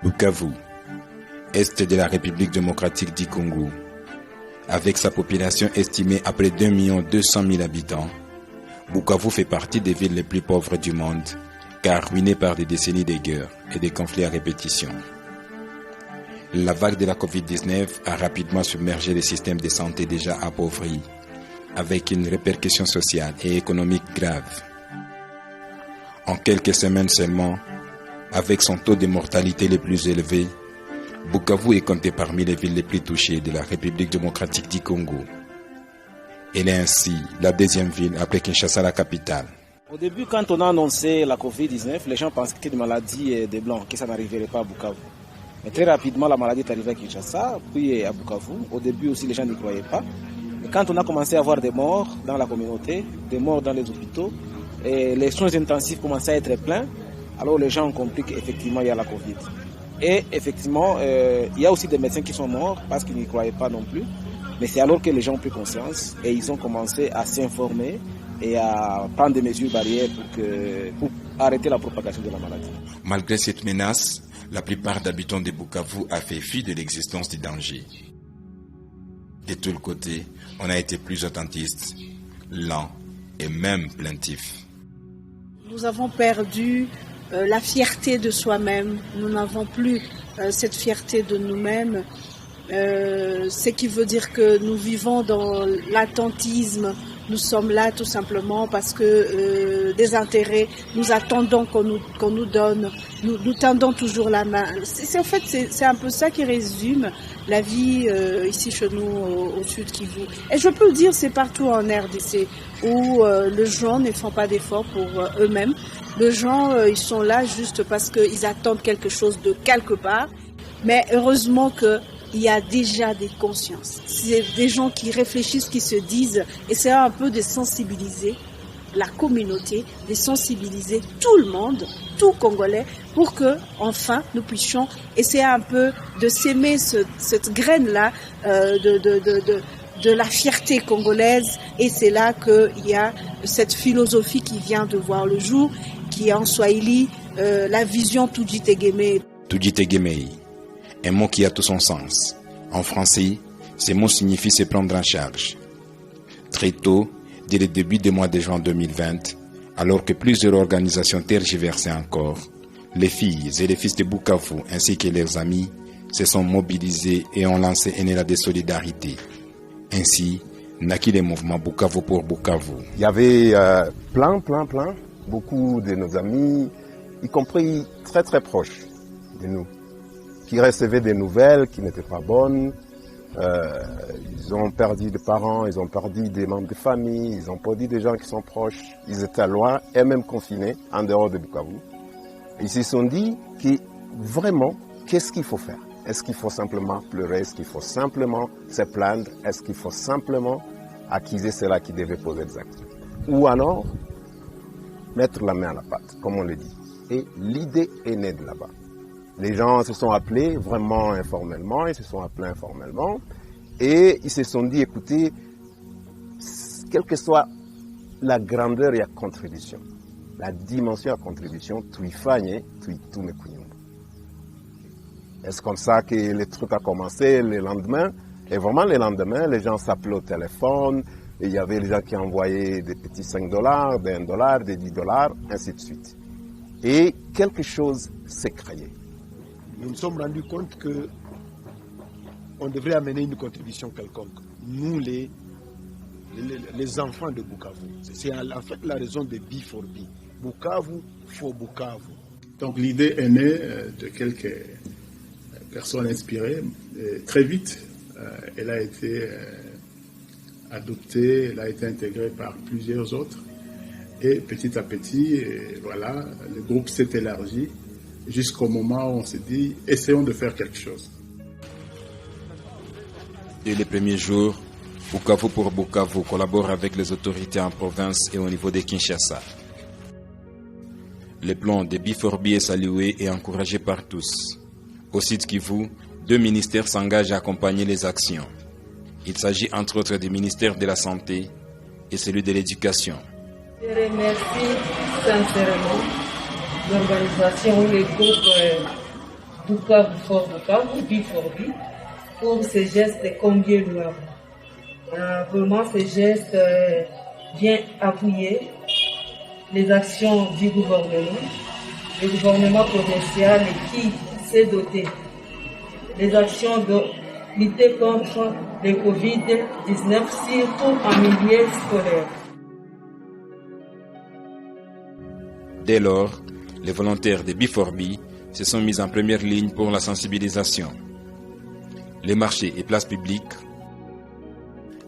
Bukavu, est de la République démocratique du Congo. Avec sa population estimée à près d'1,2 million habitants, Bukavu fait partie des villes les plus pauvres du monde, car ruinée par des décennies de guerres et des conflits à répétition. La vague de la Covid-19 a rapidement submergé les systèmes de santé déjà appauvris, avec une répercussion sociale et économique grave. En quelques semaines seulement, avec son taux de mortalité le plus élevé, Bukavu est compté parmi les villes les plus touchées de la République démocratique du Congo. Elle est ainsi la deuxième ville après Kinshasa, la capitale. Au début, quand on a annoncé la Covid-19, les gens pensaient que c'était une maladie des Blancs, que ça n'arriverait pas à Bukavu. Mais très rapidement, la maladie est arrivée à Kinshasa, puis à Bukavu. Au début aussi, les gens n'y croyaient pas. Et quand on a commencé à avoir des morts dans la communauté, des morts dans les hôpitaux, et les soins intensifs commençaient à être pleins, alors les gens ont compris qu'effectivement, il y a la Covid. Et effectivement, il y a aussi des médecins qui sont morts parce qu'ils n'y croyaient pas non plus. Mais c'est alors que les gens ont pris conscience et ils ont commencé à s'informer et à prendre des mesures barrières pour arrêter la propagation de la maladie. Malgré cette menace, la plupart des habitants de Bukavu a fait fi de l'existence du danger. De tous les côtés, on a été plus attentiste, lent et même plaintif. Nous avons perdu la fierté de soi-même. Nous n'avons plus cette fierté de nous-mêmes. Ce qui veut dire que nous vivons dans l'attentisme. Nous sommes là tout simplement parce que des intérêts, nous attendons qu'on nous donne. Nous tendons toujours la main. C'est un peu ça qui résume la vie ici chez nous au Sud Kivu. Et je peux le dire, c'est partout en RDC où les gens ne font pas d'efforts pour eux-mêmes. Les gens, ils sont là juste parce qu'ils attendent quelque chose de quelque part. Mais heureusement qu'il y a déjà des consciences. C'est des gens qui réfléchissent, qui se disent, et c'est un peu de sensibiliser la communauté, de sensibiliser tout le monde, tout Congolais, pour que enfin nous puissions essayer un peu de s'aimer cette graine-là de la fierté congolaise. Et c'est là qu'il y a cette philosophie qui vient de voir le jour, qui est en Swahili, la vision Tujitegemei. Tujitegemei, un mot qui a tout son sens. En français, ce mot signifie se prendre en charge. Très tôt, dès le début du mois de juin 2020, alors que plusieurs organisations tergiversaient encore, les filles et les fils de Bukavu ainsi que leurs amis se sont mobilisés et ont lancé un élan de solidarité. Ainsi, naquit le mouvement Bukavu pour Bukavu. Il y avait plein, beaucoup de nos amis, y compris très très proches de nous, qui recevaient des nouvelles qui n'étaient pas bonnes. Ils ont perdu des parents, ils ont perdu des membres de famille, ils ont perdu des gens qui sont proches. Ils étaient loin et même confinés en dehors de Bukavu. Ils se sont dit que vraiment, qu'est-ce qu'il faut faire? Est-ce qu'il faut simplement pleurer? Est-ce qu'il faut simplement se plaindre? Est-ce qu'il faut simplement accuser ceux-là qui devaient poser des actes? Ou alors, mettre la main à la pâte, comme on le dit. Et l'idée est née de là-bas. Les gens se sont appelés vraiment informellement, ils se sont appelés informellement, et ils se sont dit, écoutez, quelle que soit la grandeur et la contribution, la dimension à contribution, tu y fagnes, tu y tout me couillons. Et c'est comme ça que le truc a commencé le lendemain, et vraiment le lendemain, les gens s'appelaient au téléphone, et il y avait les gens qui envoyaient des petits $5, des $1, des $10, ainsi de suite. Et quelque chose s'est créé. Nous nous sommes rendus compte qu'on devrait amener une contribution quelconque. Nous, les enfants de Bukavu. C'est en fait la raison de B4B. Bukavu for Bukavu. Donc l'idée est née de quelques personnes inspirées. Et très vite, elle a été adoptée, elle a été intégrée par plusieurs autres. Et petit à petit, voilà, le groupe s'est élargi jusqu'au moment où on s'est dit, essayons de faire quelque chose. Dès les premiers jours, Bukavu pour Bukavu collabore avec les autorités en province et au niveau de Kinshasa. Le plan de B4B est salué et encouragé par tous. Au Sud Kivu, 2 ministères s'engagent à accompagner les actions. Il s'agit entre autres du ministère de la Santé et celui de l'Éducation. Je remercie sincèrement l'organisation ou les groupes Bukavu for Bukavu, B4B, pour ce geste combien louable. Vraiment, ce geste vient appuyer les actions du gouvernement, le gouvernement provincial qui s'est doté des actions de lutter contre le Covid-19, surtout en milieu scolaire. Dès lors, les volontaires de B4B se sont mis en première ligne pour la sensibilisation. Les marchés et places publiques,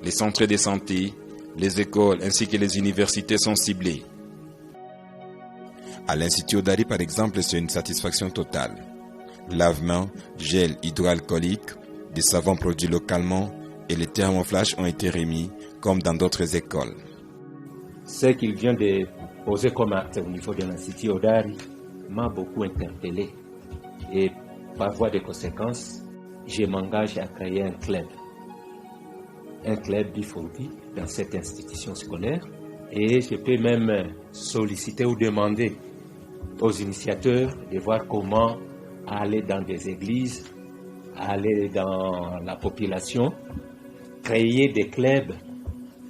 les centres de santé, les écoles ainsi que les universités sont ciblés. À l'Institut Odari, par exemple, c'est une satisfaction totale. Lavement, gel hydroalcoolique, des savons produits localement et les thermoflash ont été remis comme dans d'autres écoles. Ce qu'il vient de poser comme acte au niveau de l'Institut Odari m'a beaucoup interpellé. Et par voie de conséquence, je m'engage à créer un club B4B dans cette institution scolaire. Et je peux même solliciter ou demander aux initiateurs de voir comment aller dans des églises, aller dans la population, créer des clubs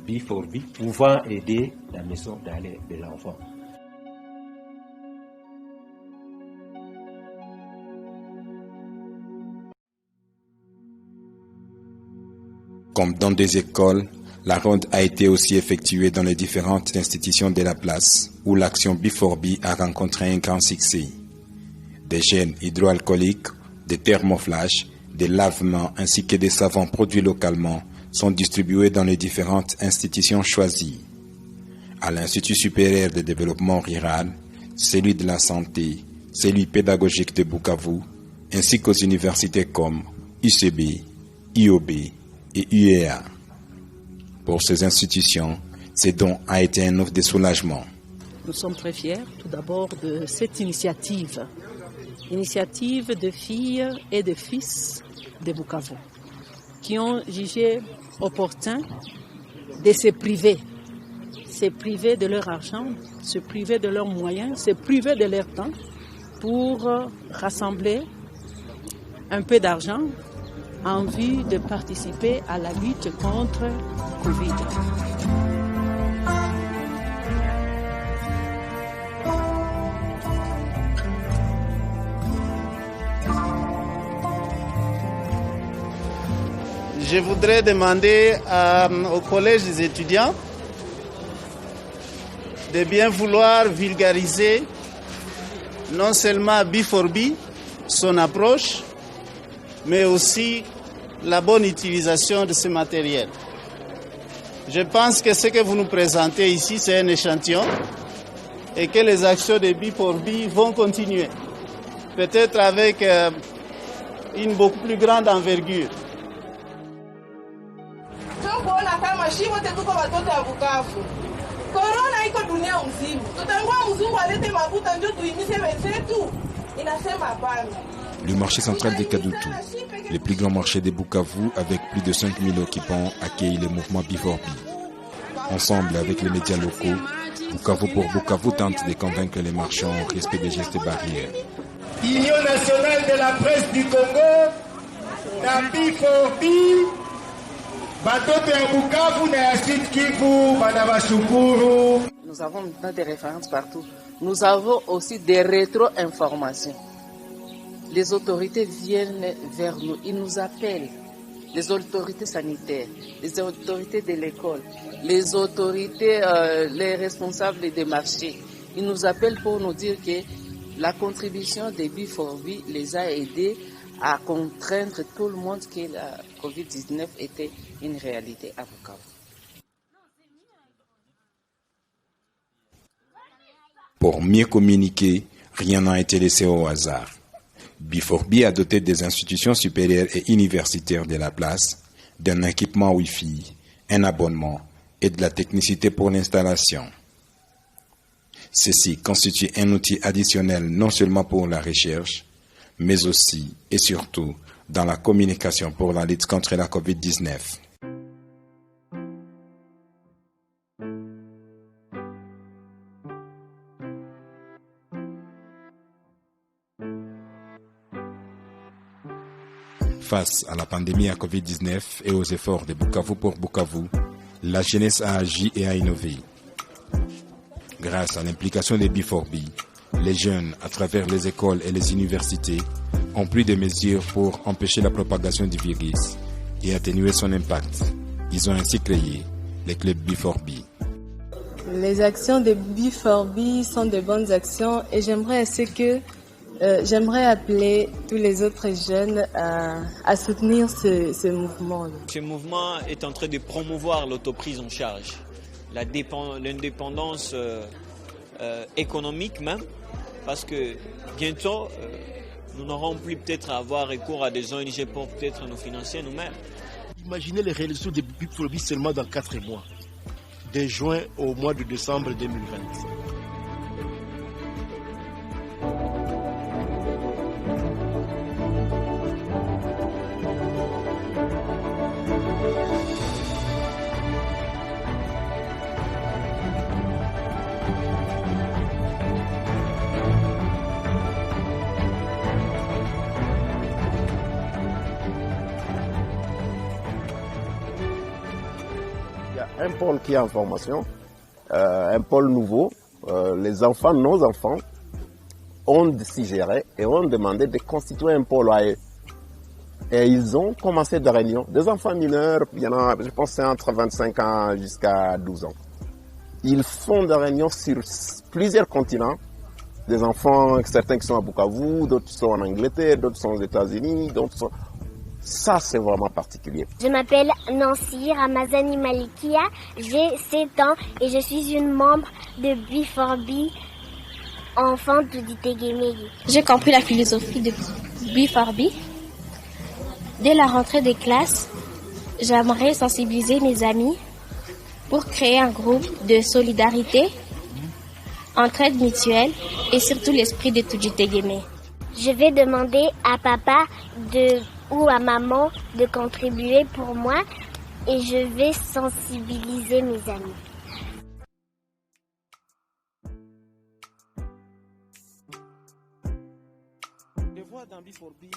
B4B pouvant aider la maison d'aller de l'enfant. Comme dans des écoles, la ronde a été aussi effectuée dans les différentes institutions de la place, où l'action B4B a rencontré un grand succès. Des gels hydroalcooliques, des thermoflash, des lavements ainsi que des savons produits localement sont distribués dans les différentes institutions choisies. À l'Institut supérieur de développement rural, celui de la santé, celui pédagogique de Bukavu, ainsi qu'aux universités comme UCB, IOB et UEA. Pour ces institutions, ce don a été un offre de soulagement. Nous sommes très fiers tout d'abord de cette initiative de filles et de fils de Bukavu qui ont jugé opportun de se priver de leur argent, se priver de leurs moyens, se priver de leur temps pour rassembler un peu d'argent en vue de participer à la lutte contre Covid. Je voudrais demander au collège des étudiants de bien vouloir vulgariser non seulement B4B, son approche, mais aussi la bonne utilisation de ce matériel. Je pense que ce que vous nous présentez ici, c'est un échantillon et que les actions de B4B vont continuer, peut-être avec une beaucoup plus grande envergure. Corona iko dunia mzima. Tutangua mzungu alete mafuta ndio tuimise wenzetu. Inasema hapana. Le marché central de Kadutu, le plus grand marché de Bukavu avec plus de 5000 occupants, accueille le mouvement B4B. Ensemble avec les médias locaux, Bukavu pour Bukavu tente de convaincre les marchands au respect des gestes barrières. Union nationale de la presse du Congo, la B4B, nous avons maintenant des références partout. Nous avons aussi des rétro-informations. Les autorités viennent vers nous, ils nous appellent. Les autorités sanitaires, les autorités de l'école, les autorités, les responsables des marchés. Ils nous appellent pour nous dire que la contribution des B4B les a aidés à contraindre tout le monde que la Covid-19 était une réalité à Bukavu. Pour mieux communiquer, rien n'a été laissé au hasard. B4B a doté des institutions supérieures et universitaires de la place d'un équipement Wi-Fi, un abonnement et de la technicité pour l'installation. Ceci constitue un outil additionnel non seulement pour la recherche, mais aussi et surtout dans la communication pour la lutte contre la Covid-19. Face à la pandémie à Covid-19 et aux efforts de Bukavu pour Bukavu, la jeunesse a agi et a innové. Grâce à l'implication des B4B, les jeunes, à travers les écoles et les universités, ont pris des mesures pour empêcher la propagation du virus et atténuer son impact. Ils ont ainsi créé les clubs B4B. Les actions de B4B sont de bonnes actions et j'aimerais appeler tous les autres jeunes à soutenir ce mouvement. Ce mouvement est en train de promouvoir l'autoprise en charge, l'indépendance économique même, parce que bientôt nous n'aurons plus peut-être à avoir recours à des ONG pour peut-être nous financer nous-mêmes. Imaginez les réalisations de B4B seulement dans 4 mois, de juin au mois de décembre 2020. Un pôle qui est en formation, un pôle nouveau. Les enfants, nos enfants, ont suggéré et ont demandé de constituer un pôle à eux. Et ils ont commencé des réunions. Des enfants mineurs, il y en a, je pense, c'est entre 25 ans jusqu'à 12 ans. Ils font des réunions sur plusieurs continents. Des enfants, certains qui sont à Bukavu, d'autres sont en Angleterre, d'autres sont aux États-Unis, d'autres sont... Ça, c'est vraiment particulier. Je m'appelle Nancy Ramazani Malikia, j'ai 7 ans et je suis une membre de B4B, enfant de Ditegemegi. J'ai compris la philosophie de B4B. Dès la rentrée des classes, j'aimerais sensibiliser mes amis pour créer un groupe de solidarité, entraide mutuelle et surtout l'esprit de Tujitegemé. Je vais demander à papa ou à maman de contribuer pour moi et je vais sensibiliser mes amis. Je vois dans B4B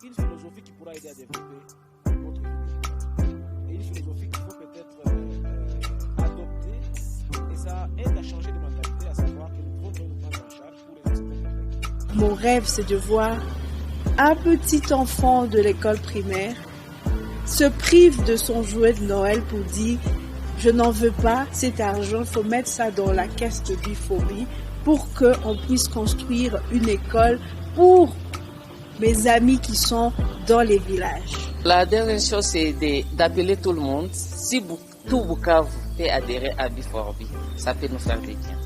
une philosophie qui pourra aider à développer votre vie. Et une philosophie qu'il faut peut-être adopter et ça aide à changer de mentalité, à savoir que nous prenons une place en charge pour les experts. Mon rêve, c'est de voir un petit enfant de l'école primaire se prive de son jouet de Noël pour dire « Je n'en veux pas cet argent, il faut mettre ça dans la caisse de B4B pour qu'on puisse construire une école pour mes amis qui sont dans les villages. » La dernière chose, c'est d'appeler tout le monde. Si tout Bukavu peut adhérer à B4B, ça peut nous faire du bien.